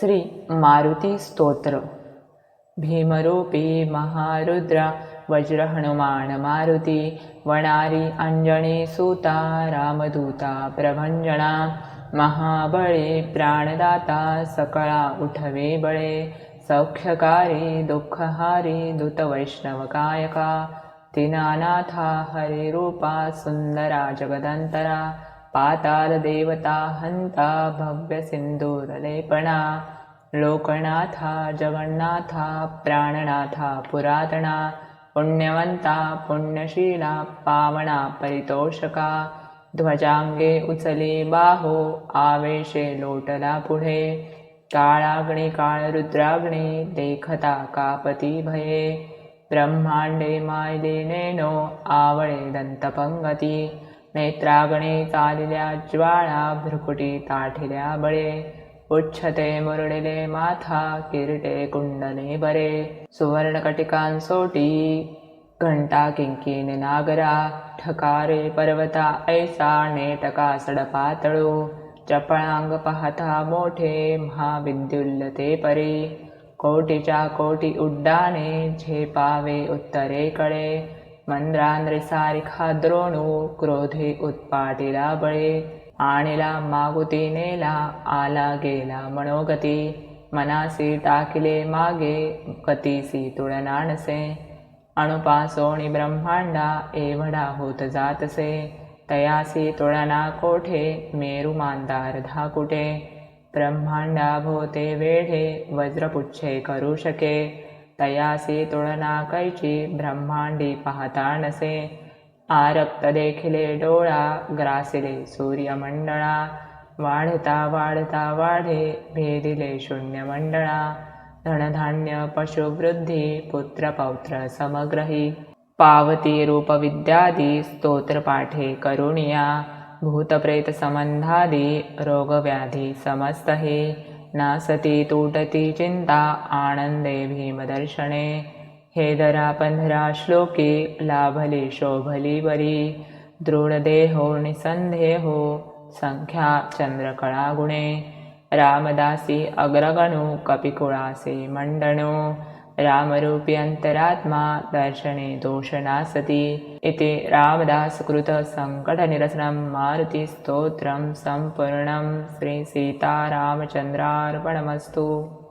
श्री मारुती स्तोत्र. भीमरूपी महारुद्र वज्रहनुमान मारुती, वनारी अंजनी सूता रामदूता प्रभंजना, महाबळे प्राणदाता सकळा उठवे बळे, सौख्यकारी दुःखहारी दूत वैष्णवकायका, दीनानाथा हरिरूपा सुंदरा जगदंतरा, पाताल देवता हंता भव्य सिंदूरलेपणा, लोकनाथा जगन्नाथा प्राणनाथा पुरातना, पुण्यवंता पुण्यशीला पावना परितोषका, ध्वजांगे उचली बाहो आवेशे लोटला पुढे, काळाग्नी काळरुद्राग्नी देखता कापती भये, ब्रह्मांडे मायलीनेनो आवळे दंतपंगती, नेत्राग्नी चालिल्या ज्वाळा भ्रुकुटी ताठिल्या बळे, उच्छते मुरडिले माथा किरीटे कुंडले बरे, सुवर्णकटिकांसोटी घंटा किंकिणी नागरा, ठकारे पर्वता ऐसा नेटका सडपातळू, चपळांग पाहता मोठे महाविद्युल्लते परी, कोटीच्या कोटी उड्डाणे झेपावे उत्तरेकडे, मंद्रांद्रिसारिखा द्रोणू क्रोधे उत्पाटिला बळे, आणिला मागुती नेला आला गेला मनोगती, मनासी टाकिले मागे गतीसी तुळना नसे, अणुपासोणी ब्रह्मांडा एवढा होत जातसे, तयासी तुळना कोठे मेरू मांदार धाकुटे, ब्रह्मांडा भोवते वेढे वज्रपुच्छे करू शके, तयासी तुळना कैची ब्रह्मांडी पाहता नसे, आरक्त देखिले डोळा ग्रासिले सूर्यमंडळा, वाढता वाढता वाढे भेदिले शून्यमंडळा, धनधान्य पशुवृद्धी पुत्रपौत्र समग्रही, पावती रूपविद्यादी स्तोत्रपाठे करुणिया, भूतप्रेत संबंधादी रोगव्याधी समस्तहि, नासती तुटती चिंता आनंदे भीमदर्शने, हेदरा पंधरा श्लोकी लाभली शोभली बरी, दृढदेहो निसंदेहो संख्या चंद्रकळा गुणे, रामदासी अग्रगणू कपिकुळासे मंडनो, रामरूपी अंतरात्मा दर्शने दोषनासती, इति रामदासकृत संकटनिरसनं मारुति स्तोत्रं संपूर्णं. श्री सीतारामचंद्रार्पणमस्तु.